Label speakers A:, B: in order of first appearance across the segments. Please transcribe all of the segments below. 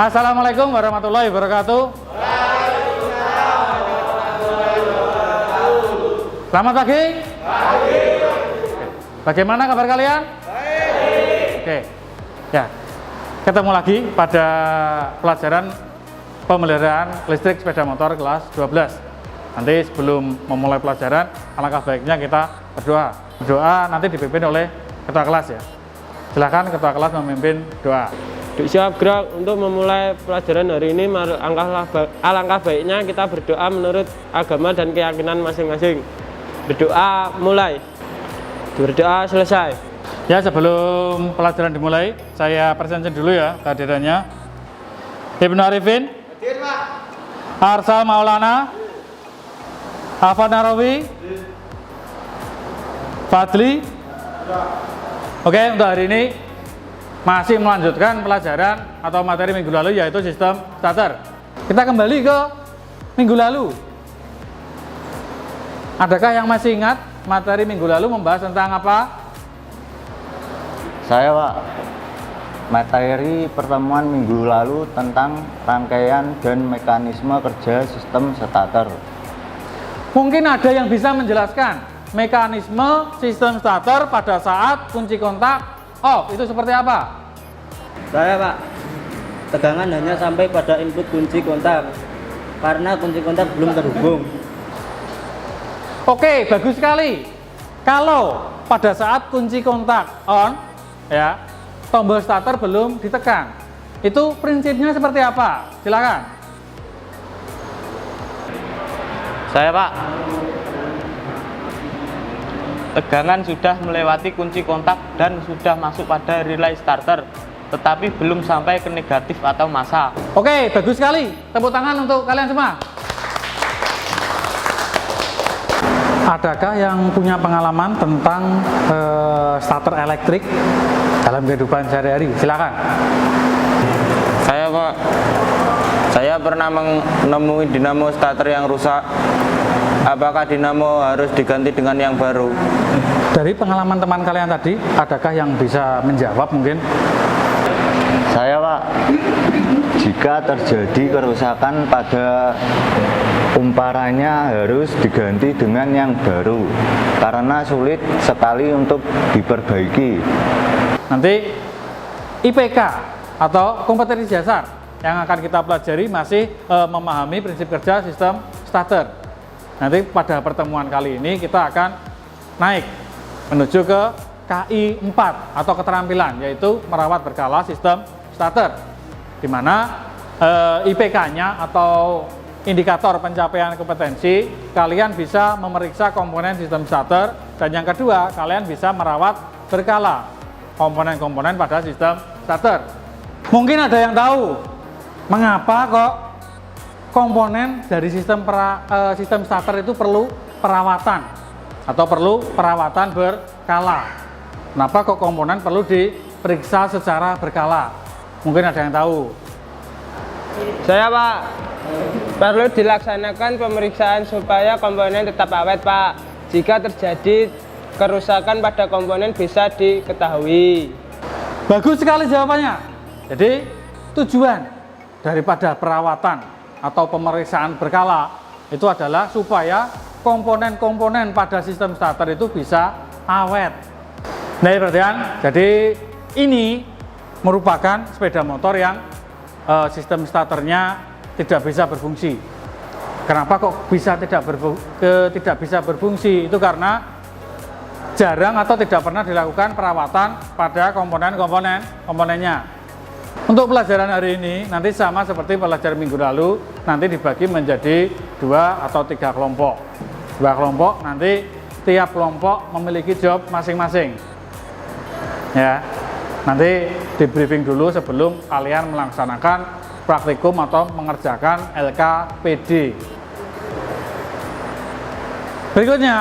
A: Assalamualaikum warahmatullahi wabarakatuh. Selamat pagi. Bagaimana kabar kalian? Baik. Oke. Ya. Ketemu lagi pada pelajaran pemeliharaan listrik sepeda motor kelas 12. Nanti sebelum memulai pelajaran, alangkah baiknya kita berdoa. Berdoa nanti dipimpin oleh ketua kelas ya. Silakan ketua kelas memimpin doa.
B: Siap gerak untuk memulai pelajaran hari ini. Alangkah baiknya kita berdoa menurut agama dan keyakinan masing-masing. Berdoa mulai, berdoa selesai.
A: Ya, sebelum pelajaran dimulai, saya presentasi dulu ya kehadirannya. Ibnu Arifin, Arsal Maulana, Hafad Narawi, Fadli. Oke, untuk hari ini masih melanjutkan pelajaran atau materi minggu lalu, yaitu sistem starter. Kita kembali ke minggu lalu. Adakah yang masih ingat materi minggu lalu membahas tentang apa?
C: Saya, Pak. Materi pertemuan minggu lalu tentang rangkaian dan mekanisme kerja sistem starter.
A: Mungkin ada yang bisa menjelaskan mekanisme sistem starter pada saat kunci kontak off itu seperti apa?
D: Saya, Pak. Tegangan hanya sampai pada input kunci kontak karena kunci kontak belum terhubung.
A: Oke, bagus sekali. Kalau pada saat kunci kontak on ya, tombol starter belum ditekan, itu prinsipnya seperti apa? Silakan.
B: Saya, Pak. Tegangan sudah melewati kunci kontak dan sudah masuk pada relay starter, tetapi belum sampai ke negatif atau masa.
A: Oke, bagus sekali. Tepuk tangan untuk kalian semua. Adakah yang punya pengalaman tentang starter elektrik dalam kehidupan sehari-hari? Silakan.
B: Saya, Pak. Saya pernah menemui dinamo starter yang rusak. Apakah dinamo harus diganti dengan yang baru?
A: Dari pengalaman teman kalian tadi, adakah yang bisa menjawab mungkin?
C: Saya, Pak. Jika terjadi kerusakan pada umparannya harus diganti dengan yang baru karena sulit sekali untuk diperbaiki.
A: Nanti IPK atau kompetensi dasar yang akan kita pelajari masih memahami prinsip kerja sistem starter. Nanti pada pertemuan kali ini kita akan naik menuju ke KI 4 atau keterampilan, yaitu merawat berkala sistem starter, di mana IPK-nya atau indikator pencapaian kompetensi kalian bisa memeriksa komponen sistem starter, dan yang kedua kalian bisa merawat berkala komponen-komponen pada sistem starter. Mungkin ada yang tahu mengapa kok komponen dari sistem starter itu perlu perawatan atau perlu perawatan berkala. Kenapa kok komponen perlu diperiksa secara berkala? Mungkin ada yang tahu.
B: Saya, Pak. Perlu dilaksanakan pemeriksaan supaya komponen tetap awet, Pak. Jika terjadi kerusakan pada komponen bisa diketahui.
A: Bagus sekali jawabannya. Jadi tujuan daripada perawatan atau pemeriksaan berkala itu adalah supaya komponen-komponen pada sistem starter itu bisa awet. Nah, perhatian. Jadi ini merupakan sepeda motor yang sistem starternya tidak bisa berfungsi. Kenapa kok bisa tidak bisa berfungsi? Itu karena jarang atau tidak pernah dilakukan perawatan pada komponennya. Untuk pelajaran hari ini nanti sama seperti pelajaran minggu lalu, nanti dibagi menjadi 2 atau 3 kelompok. 2 kelompok, nanti tiap kelompok memiliki job masing-masing. Ya, nanti di briefing dulu sebelum kalian melaksanakan praktikum atau mengerjakan LKPD. Berikutnya,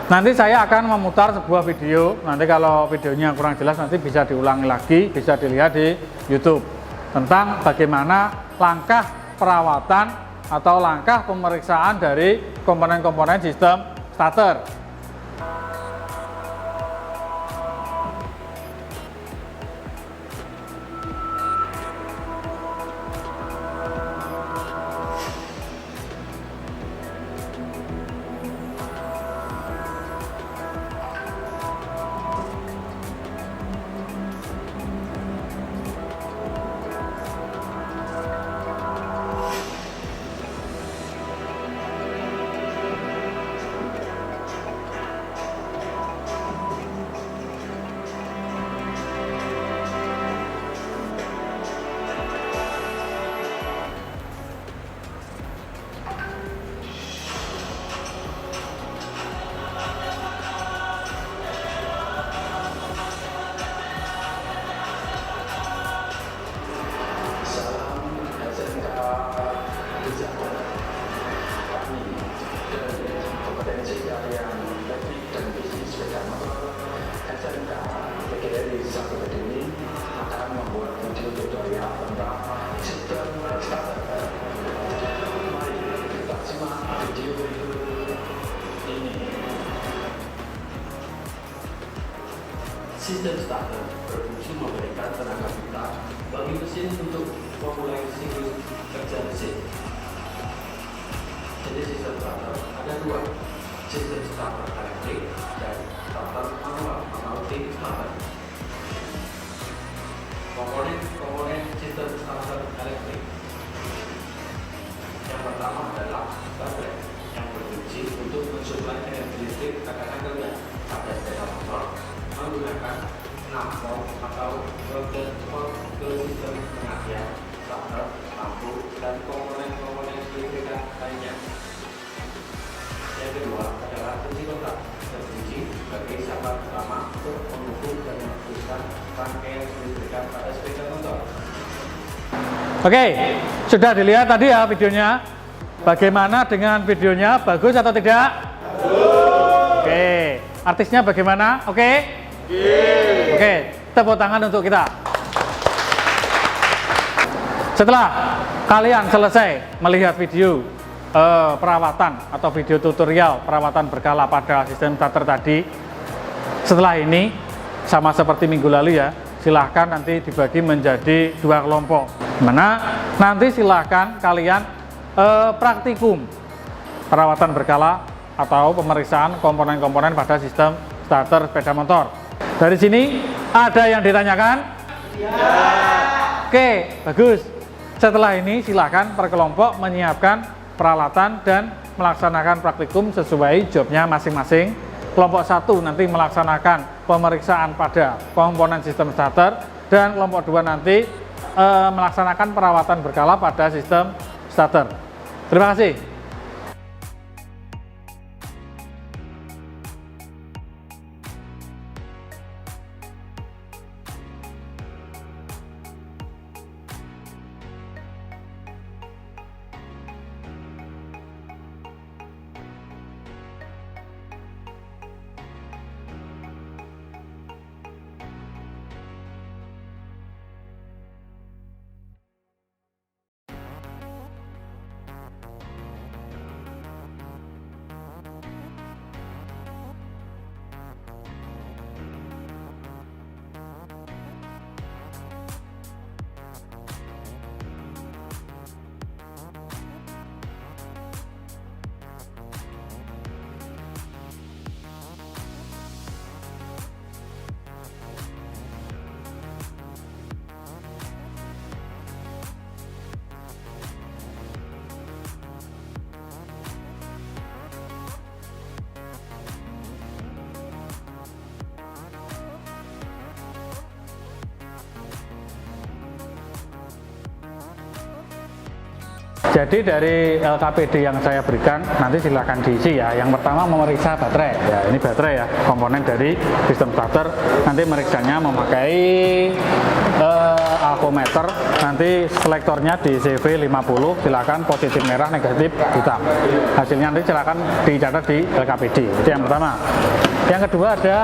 A: nanti saya akan memutar sebuah video. Nanti kalau videonya kurang jelas nanti bisa diulangi lagi, bisa dilihat di YouTube tentang bagaimana langkah perawatan atau langkah pemeriksaan dari komponen-komponen sistem starter.
E: Sistem starter berfungsi memberikan tenaga putar bagi mesin untuk memulai siklus kerja mesin. Jenis sistem starter ada dua, sistem starter elektrik dan starter manual atau tim starter. Komponen sistem starter elektrik. Yang pertama adalah baterai yang berfungsi untuk mensuplai energi listrik tegangan rendah pada sepeda motor menggunakan 6 volt atau roda cepat ke sistem pengalian, starter, lampu, dan komponen-komponen listrikan lainnya. Yang kedua adalah kunci kontak, berfungsi sebagai sahabat utama untuk mengukur dan memutuskan rangkaian listrikan pada sepeda motor.
A: Oke, sudah dilihat tadi ya videonya. Bagaimana dengan videonya? Bagus atau tidak? Bagus. Oke, artisnya bagaimana? Oke? Oke, tepuk tangan untuk kita. Setelah kalian selesai melihat video perawatan atau video tutorial perawatan berkala pada sistem starter tadi, setelah ini sama seperti minggu lalu ya, silahkan nanti dibagi menjadi 2 kelompok. Mana nanti silahkan kalian praktikum perawatan berkala atau pemeriksaan komponen-komponen pada sistem starter sepeda motor. Dari sini ada yang ditanyakan? Ya. Oke, bagus. Setelah ini silahkan per kelompok menyiapkan peralatan dan melaksanakan praktikum sesuai jobnya masing-masing. Kelompok 1 nanti melaksanakan pemeriksaan pada komponen sistem starter, dan kelompok 2 nanti melaksanakan perawatan berkala pada sistem starter. Terima kasih. Jadi dari LKPD yang saya berikan nanti silahkan diisi ya. Yang pertama memeriksa baterai. Ya, ini baterai ya, komponen dari sistem starter. Nanti meriksanya memakai alkometer. Nanti selektornya di CV50. Silakan positif merah, negatif hitam. Hasilnya nanti silakan dicatat di LKPD. Itu yang pertama. Yang kedua ada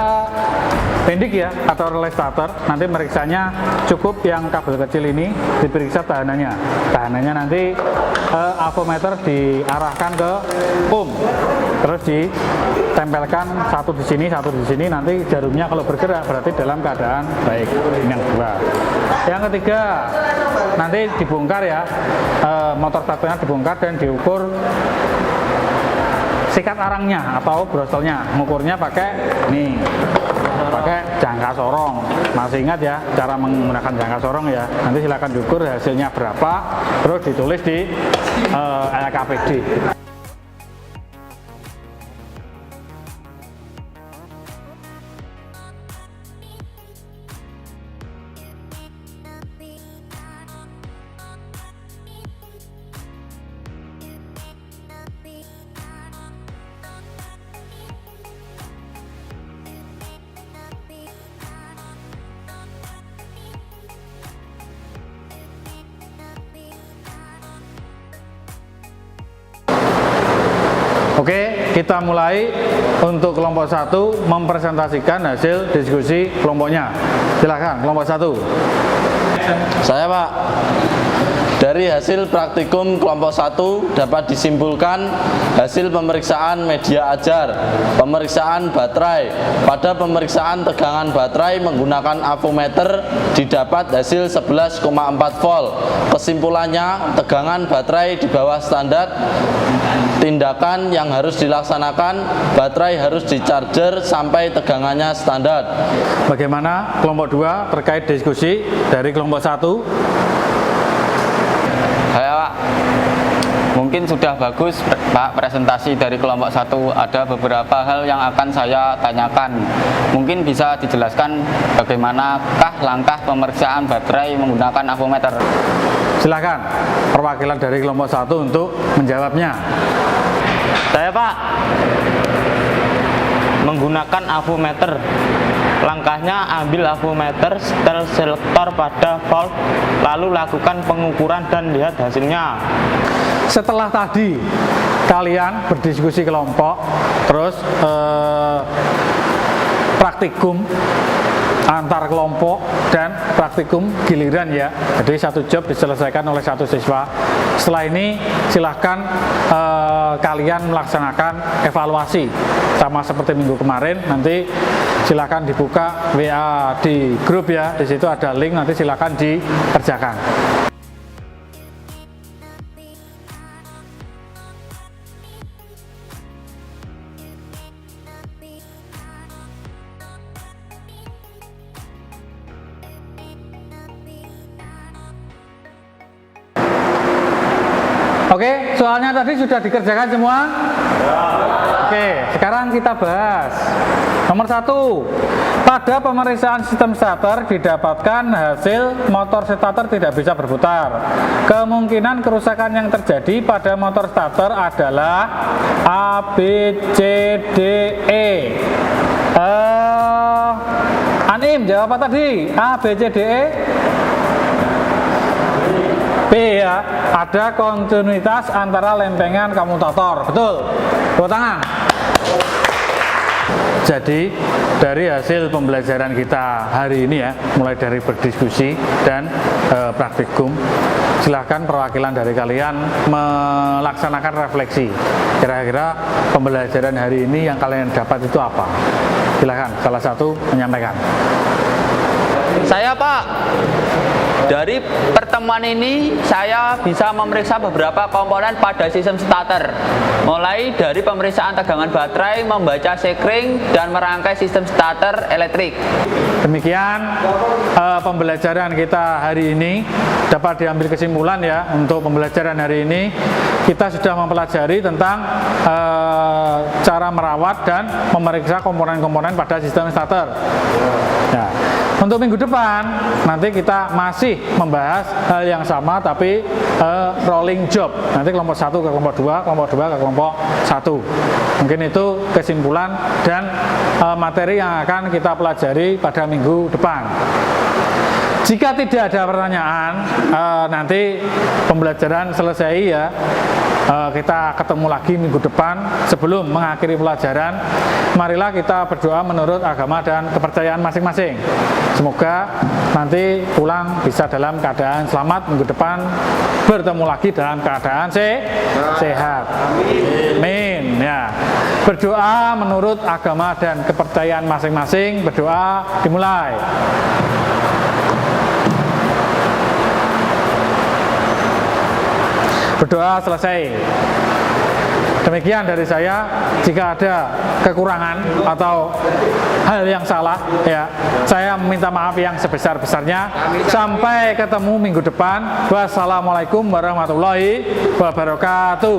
A: pendik ya, atau relay starter. Nanti meriksanya cukup yang kabel kecil ini diperiksa tahanannya. Tahanannya nanti avometer diarahkan ke ohm, terus ditempelkan satu di sini, nanti jarumnya kalau bergerak berarti dalam keadaan baik. Ini yang kedua. Yang ketiga nanti dibongkar ya, motor starternya dibongkar dan diukur sikat arangnya atau broselnya. Mengukurnya pakai nih, pakai jangka sorong. Masih ingat ya cara menggunakan jangka sorong ya? Nanti silakan diukur hasilnya berapa, terus ditulis di LKPD. Oke, kita mulai untuk kelompok 1 mempresentasikan hasil diskusi kelompoknya. Silakan kelompok 1.
F: Saya, Pak. Dari hasil praktikum kelompok 1 dapat disimpulkan hasil pemeriksaan media ajar, pemeriksaan baterai. Pada pemeriksaan tegangan baterai menggunakan avometer didapat hasil 11,4 volt. Kesimpulannya, tegangan baterai di bawah standar. Tindakan yang harus dilaksanakan, baterai harus di-charger sampai tegangannya standar.
A: Bagaimana kelompok 2 terkait diskusi dari kelompok 1?
G: Pak, mungkin sudah bagus Pak presentasi dari kelompok 1. Ada beberapa hal yang akan saya tanyakan. Mungkin bisa dijelaskan bagaimanakah langkah pemeriksaan baterai menggunakan avometer?
A: Silakan perwakilan dari kelompok 1 untuk menjawabnya.
D: Saya Pak, menggunakan avometer. Langkahnya ambil avometer, setel selektor pada valve, lalu lakukan pengukuran dan lihat hasilnya.
A: Setelah tadi kalian berdiskusi kelompok, terus praktikum antar kelompok dan praktikum giliran ya. Jadi satu job diselesaikan oleh satu siswa. Setelah ini silahkan kalian melaksanakan evaluasi sama seperti minggu kemarin. Nanti silahkan dibuka WA di grup ya. Di situ ada link, nanti silahkan dikerjakan. Oke, soalnya tadi sudah dikerjakan semua? Oke, sekarang kita bahas. Nomor 1, pada pemeriksaan sistem starter didapatkan hasil motor starter tidak bisa berputar. Kemungkinan kerusakan yang terjadi pada motor starter adalah A, B, C, D, E. Anim, jawab apa tadi? A, B, C, D, E? B ya, ada kontinuitas antara lempengan komutator. Betul? Tepuk tangan. Jadi dari hasil pembelajaran kita hari ini ya, mulai dari berdiskusi dan praktikum, silahkan perwakilan dari kalian melaksanakan refleksi. Kira-kira pembelajaran hari ini yang kalian dapat itu apa? Silahkan salah satu menyampaikan.
G: Saya Pak, dari pertemuan ini saya bisa memeriksa beberapa komponen pada sistem starter. Mulai dari pemeriksaan tegangan baterai, membaca sekring, dan merangkai sistem starter elektrik.
A: Demikian pembelajaran kita hari ini. Dapat diambil kesimpulan ya, untuk pembelajaran hari ini kita sudah mempelajari tentang cara merawat dan memeriksa komponen-komponen pada sistem starter. Ya. Untuk minggu depan nanti kita masih membahas hal yang sama tapi rolling job. Nanti kelompok 1 ke kelompok 2, kelompok 2 ke kelompok 1. Mungkin itu kesimpulan dan materi yang akan kita pelajari pada minggu depan. Jika tidak ada pertanyaan, nanti pembelajaran selesai ya. Kita ketemu lagi minggu depan. Sebelum mengakhiri pelajaran, marilah kita berdoa menurut agama dan kepercayaan masing-masing. Semoga nanti pulang bisa dalam keadaan selamat, minggu depan bertemu lagi dalam keadaan sehat. Amin. Ya. Berdoa menurut agama dan kepercayaan masing-masing. Berdoa dimulai. Berdoa selesai. Demikian dari saya. Jika ada kekurangan atau hal yang salah ya, saya meminta maaf yang sebesar-besarnya. Sampai ketemu minggu depan. Wassalamualaikum warahmatullahi wabarakatuh.